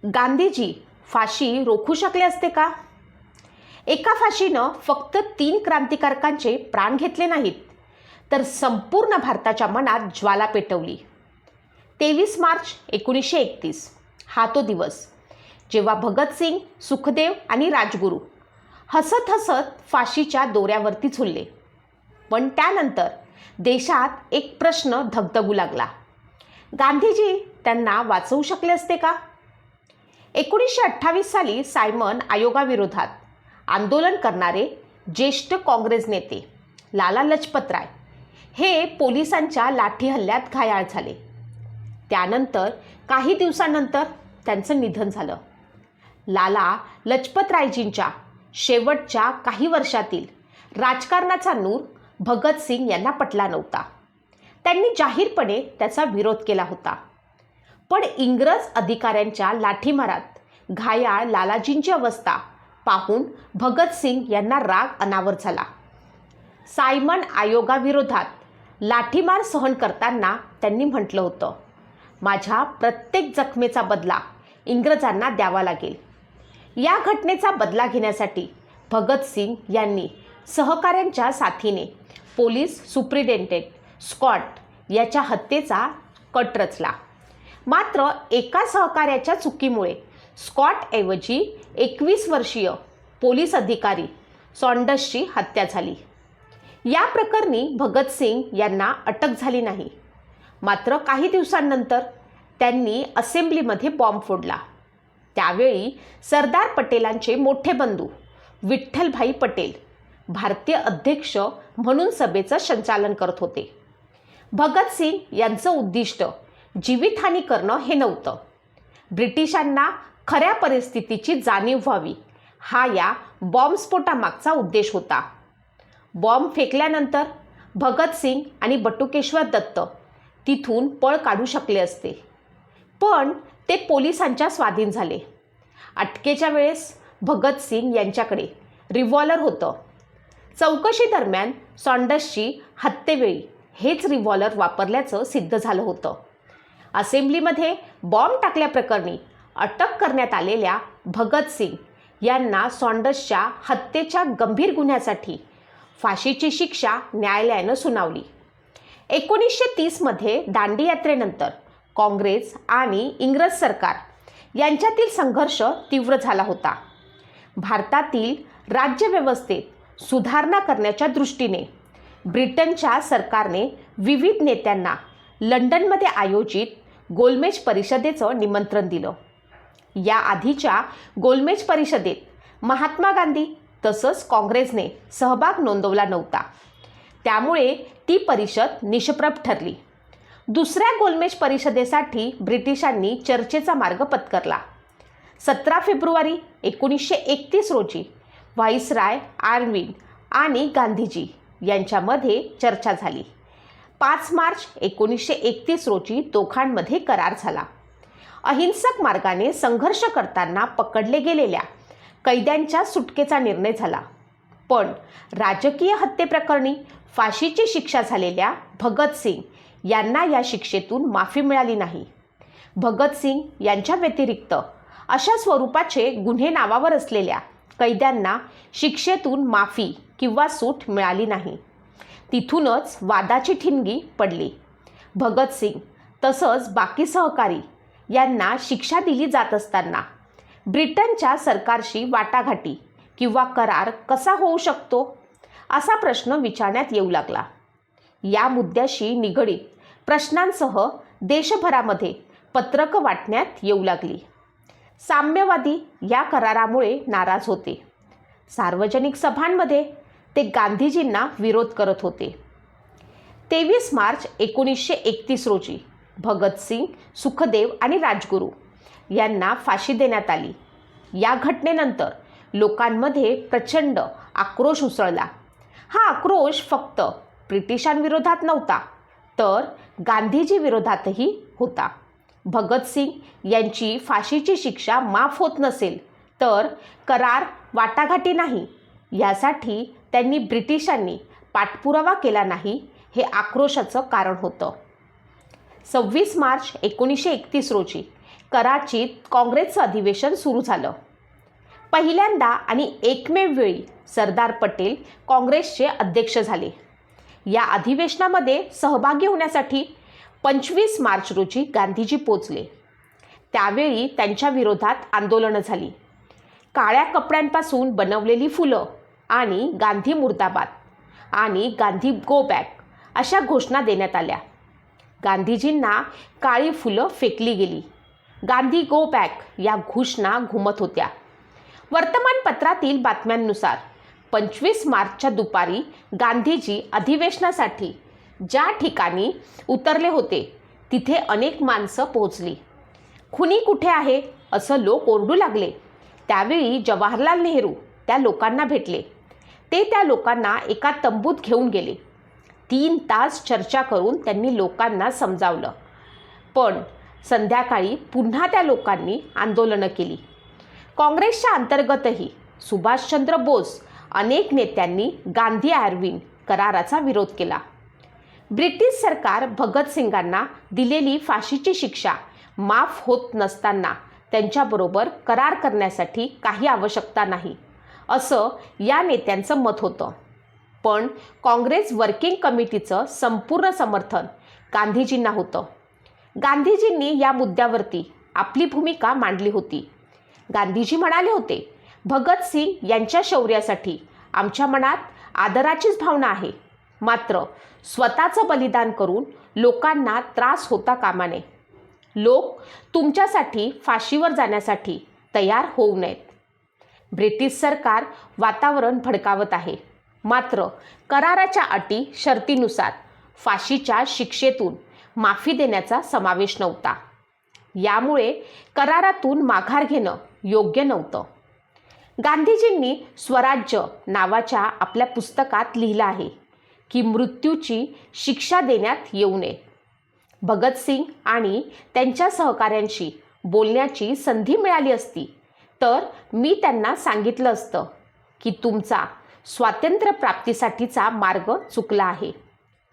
गांधीजी फाशी रोखू शकले असते का? एका फाशीनं फक्त 3 क्रांतिकारकांचे प्राण घेतले नाहीत, तर संपूर्ण भारताच्या मनात ज्वाला पेटवली. 23 मार्च 1931 हा तो दिवस जेव्हा भगतसिंग, सुखदेव आणि राजगुरू हसत हसत फाशीच्या दोऱ्यावरती झुलले. पण त्यानंतर देशात एक प्रश्न धगधगू लागला. गांधीजी त्यांना वाचवू शकले असते का? 1928 साली सायमन आयोगाविरोधात आंदोलन करणारे ज्येष्ठ काँग्रेस नेते लाला लजपतराय हे पोलिसांच्या लाठी हल्ल्यात घायाळ झाले. त्यानंतर काही दिवसांनंतर त्यांचं निधन झालं. लाला लजपतरायजींच्या शेवटच्या काही वर्षातील राजकारणाचा नूर भगतसिंग यांना पटला नव्हता. त्यांनी जाहीरपणे त्याचा विरोध केला होता. पण इंग्रज अधिकाऱ्यांच्या लाठीमारात घायाळ लालाजींची अवस्था पाहून भगतसिंग यांना राग अनावर झाला. सायमन आयोगाविरोधात लाठीमार सहन करताना त्यांनी म्हटलं होतं, माझ्या प्रत्येक जखमेचा बदला इंग्रजांना द्यावा लागेल. या घटनेचा बदला घेण्यासाठी भगतसिंग यांनी सहकाऱ्यांच्या साथीने पोलीस सुप्रिटेंडेंट स्कॉट याच्या हत्येचा कट रचला. मात्र एका सहकार्याच्या चुकीमुळे स्कॉटऐवजी 21 वर्षीय पोलीस अधिकारी सॉन्डर्सची हत्या झाली. या प्रकरणी भगतसिंग यांना अटक झाली नाही. मात्र काही दिवसांनंतर त्यांनी असेंब्लीमध्ये बॉम्ब फोडला. त्यावेळी सरदार पटेलांचे मोठे बंधू विठ्ठलभाई पटेल भारतीय अध्यक्ष म्हणून सभेचं संचालन करत होते. भगतसिंग यांचं उद्दिष्ट जीवितहानी करणं हे नव्हतं. ब्रिटिशांना खऱ्या परिस्थितीची जाणीव व्हावी हा या बॉम्बस्फोटामागचा उद्देश होता. बॉम्ब फेकल्यानंतर भगतसिंग आणि बटुकेश्वर दत्त तिथून पळ काढू शकले असते, पण ते पोलिसांच्या स्वाधीन झाले. अटकेच्या वेळेस भगतसिंग यांच्याकडे रिव्हॉल्वर होतं. चौकशी दरम्यान सॉन्डर्सची हत्येवेळी हेच रिव्हॉल्वर वापरल्याचं सिद्ध झालं होतं. असेंब्लीमध्ये बॉम्ब टाकल्याप्रकरणी अटक करण्यात आलेल्या भगतसिंग यांना सॉन्डर्सच्या हत्येच्या गंभीर गुन्ह्यासाठी फाशीची शिक्षा न्यायालयानं सुनावली. 1930 मध्ये दांडी यात्रेनंतर काँग्रेस आणि इंग्रज सरकार यांच्यातील संघर्ष तीव्र झाला होता. भारतातील राज्यव्यवस्थेत सुधारणा करण्याच्या दृष्टीने ब्रिटनच्या सरकारने विविध नेत्यांना लंडनमध्ये आयोजित गोलमेज परिषदेचं निमंत्रण दिलं. या आधीच्या गोलमेज परिषदेत महात्मा गांधी तसंच काँग्रेसने सहभाग नोंदवला नव्हता. त्यामुळे ती परिषद निष्प्रभ ठरली. दुसऱ्या गोलमेज परिषदेसाठी ब्रिटिशांनी चर्चेचा मार्ग पत्करला. 17 फेब्रुवारी 1931 रोजी व्हाईसराय आर्विन आणि गांधीजी यांच्यामध्ये चर्चा झाली. 5 मार्च 1931 रोजी दोघांमध्ये करार झाला. अहिंसक मार्गाने संघर्ष करताना पकडले गेलेल्या कैद्यांच्या सुटकेचा निर्णय झाला. पण राजकीय हत्येप्रकरणी फाशीची शिक्षा झालेल्या भगतसिंग यांना या शिक्षेतून माफी मिळाली नाही. भगतसिंग यांच्या व्यतिरिक्त अशा स्वरूपाचे गुन्हे नावावर असलेल्या कैद्यांना शिक्षेतून माफी किंवा सूट मिळाली नाही. तिथूनच वादाची ठिणगी पडली. भगतसिंग तसंच बाकी सहकारी यांना शिक्षा दिली जात असताना ब्रिटनच्या सरकारशी वाटाघाटी किंवा करार कसा होऊ शकतो असा प्रश्न विचारण्यात येऊ लागला. या मुद्द्याशी निगडीत प्रश्नांसह देशभरामध्ये पत्रकं वाटण्यात येऊ लागली. साम्यवादी या करारामुळे नाराज होते. सार्वजनिक सभांमध्ये ते गांधीजींना विरोध करत होते. 23 मार्च 1931 रोजी भगतसिंग, सुखदेव आणि राजगुरू यांना फाशी देण्यात आली. या घटनेनंतर लोकांमध्ये प्रचंड आक्रोश उसळला. हा आक्रोश फक्त ब्रिटिशांविरोधात नव्हता, तर गांधीजी विरोधातही होता. भगतसिंग यांची फाशीची शिक्षा माफ होत नसेल तर करार वाटाघाटी नाही यासाठी त्यांनी ब्रिटिशांनी पाठपुरावा केला नाही हे आक्रोशाचं कारण होतं. 26 मार्च 1931 रोजी कराचीत काँग्रेसचं अधिवेशन सुरू झालं. पहिल्यांदा आणि एकमेव वेळी सरदार पटेल काँग्रेसचे अध्यक्ष झाले. या अधिवेशनामध्ये सहभागी होण्यासाठी 25 मार्च रोजी गांधीजी पोचले. त्यावेळी त्यांच्या विरोधात आंदोलनं झाली. काळ्या कपड्यांपासून बनवलेली फुलं आणि गांधी मुर्दाबाद आणि गांधी गो बॅक अशा घोषणा देण्यात आल्या. गांधीजींना काळी फुलं फेकली गेली. गांधी गो बॅक या घोषणा घुमत होत्या. वर्तमानपत्रातील बातम्यांनुसार 25 मार्चच्या दुपारी गांधीजी अधिवेशनासाठी ज्या ठिकाणी उतरले होते तिथे अनेक माणसं पोहोचली. खुनी कुठे आहे असं लोक ओरडू लागले. त्यावेळी जवाहरलाल नेहरू त्या लोकांना भेटले. ते त्या लोकांना एका तंबूत घेऊन गेले. 3 तास चर्चा करून त्यांनी लोकांना समजावलं. पण संध्याकाळी पुन्हा त्या लोकांनी आंदोलनं केली. काँग्रेसच्या अंतर्गतही सुभाषचंद्र बोस अनेक नेत्यांनी गांधी आयर्विन कराराचा विरोध केला. ब्रिटिश सरकार भगतसिंगांना दिलेली फाशीची शिक्षा माफ होत नसताना त्यांच्याबरोबर करार करण्यासाठी काही आवश्यकता नाही असं या नेत्यांचं मत होतं. पण काँग्रेस वर्किंग कमिटीचं संपूर्ण समर्थन गांधीजींना होतं. गांधीजींनी या मुद्द्यावरती आपली भूमिका मांडली होती. गांधीजी म्हणाले होते, भगतसिंग यांच्या शौर्यासाठी आमच्या मनात आदराचीच भावना आहे. मात्र स्वतःचं बलिदान करून लोकांना त्रास होता कामा नये. लोक तुमच्यासाठी फाशीवर जाण्यासाठी तयार होऊ नयेत. ब्रिटिश सरकार वातावरण भडकावत आहे. मात्र कराराच्या अटी शर्तीनुसार फाशीच्या शिक्षेतून माफी देण्याचा समावेश नव्हता. यामुळे करारातून माघार घेणं योग्य नव्हतं. गांधीजींनी स्वराज्य नावाच्या आपल्या पुस्तकात लिहिलं आहे की मृत्यूची शिक्षा देण्यात येऊ नये. भगतसिंग आणि त्यांच्या सहकाऱ्यांशी बोलण्याची संधी मिळाली असती तर मी त्यांना सांगितलं असतं की तुमचा स्वातंत्र्य प्राप्तीसाठीचा मार्ग चुकला आहे.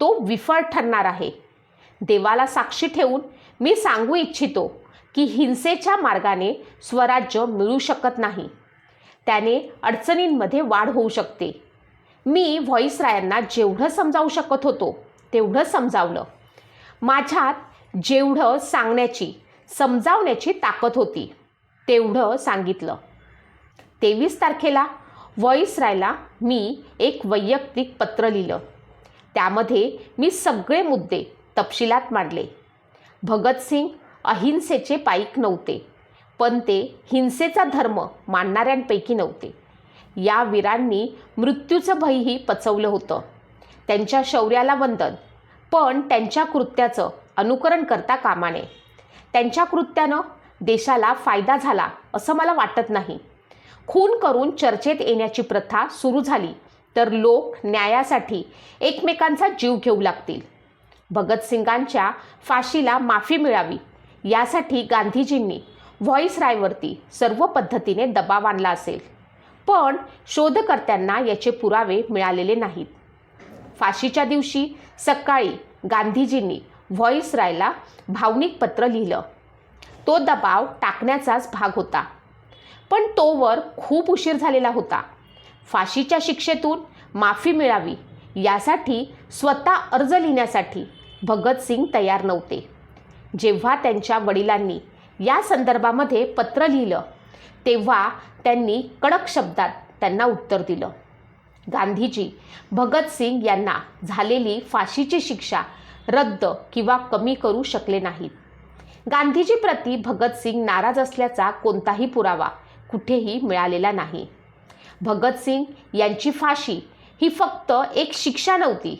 तो विफल ठरणार आहे. देवाला साक्षी ठेवून मी सांगू इच्छितो की हिंसेच्या मार्गाने स्वराज्य मिळू शकत नाही. त्याने अडचणींमध्ये वाढ होऊ शकते. मी व्हॉईसरायांना जेवढं समजावू शकत होतो तेवढं समजावलं. माझ्यात जेवढं सांगण्याची समजावण्याची ताकद होती तेवढं सांगितलं. 23 तारखेला व्हॉईसरायला मी एक वैयक्तिक पत्र लिहिलं. त्यामध्ये मी सगळे मुद्दे तपशिलात मांडले. भगतसिंग अहिंसेचे पाईक नव्हते, पण ते हिंसेचा धर्म मानणाऱ्यांपैकी नव्हते. या वीरांनी मृत्यूचं भयही पचवलं होतं. त्यांच्या शौर्याला वंदन, पण त्यांच्या कृत्याचं अनुकरण करता कामा नये. त्यांच्या कृत्यानं देशाला फायदा झाला असं मला वाटत नाही. खून करून चर्चेत येण्याची प्रथा सुरू झाली तर लोक न्यायासाठी एकमेकांचा जीव घेऊ लागतील. भगतसिंगांच्या फाशीला माफी मिळावी यासाठी गांधीजींनी व्हॉईसरायवरती सर्व पद्धतीने दबाव आणला असेल, पण शोधकर्त्यांना याचे पुरावे मिळालेले नाहीत. फाशीच्या दिवशी सकाळी गांधीजींनी व्हॉईसरायला भावनिक पत्र लिहिलं. तो दबाव टाकण्याचाच भाग होता, पण तोवर खूप उशीर झालेला होता. फाशीच्या शिक्षेतून माफी मिळावी यासाठी स्वतः अर्ज लिहिण्यासाठी भगतसिंग तयार नव्हते. जेव्हा त्यांच्या वडिलांनी या संदर्भामध्ये पत्र लिहिलं तेव्हा त्यांनी कडक शब्दात त्यांना उत्तर दिलं. गांधीजी भगतसिंग यांना झालेली फाशीची शिक्षा रद्द किंवा कमी करू शकले नाहीत. गांधीजीप्रती भगतसिंग नाराज असल्याचा कोणताही पुरावा कुठेही मिळालेला नाही. भगतसिंग यांची फाशी ही फक्त एक शिक्षा नव्हती,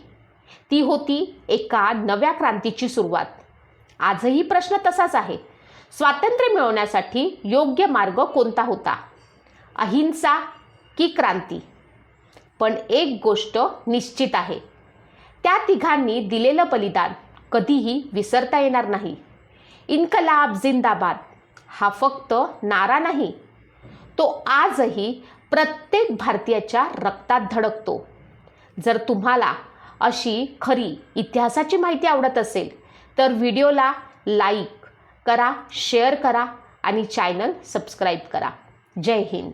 ती होती एका नव्या क्रांतीची सुरुवात. आजही प्रश्न तसाच आहे. स्वातंत्र्य मिळवण्यासाठी योग्य मार्ग कोणता होता, अहिंसा की क्रांती? पण एक गोष्ट निश्चित आहे, त्या तिघांनी दिलेलं बलिदान कधीही विसरता येणार नाही. इन्कलाब जिंदाबाद हा फक्त नारा नाही, तो आजही प्रत्येक भारतीयाच्या रक्तात धडकतो. जर तुम्हाला अशी खरी इतिहासाची माहिती आवडत असेल तर व्हिडिओला लाईक, करा, शेअर करा आणि चॅनल सबस्क्राईब करा. जय हिंद.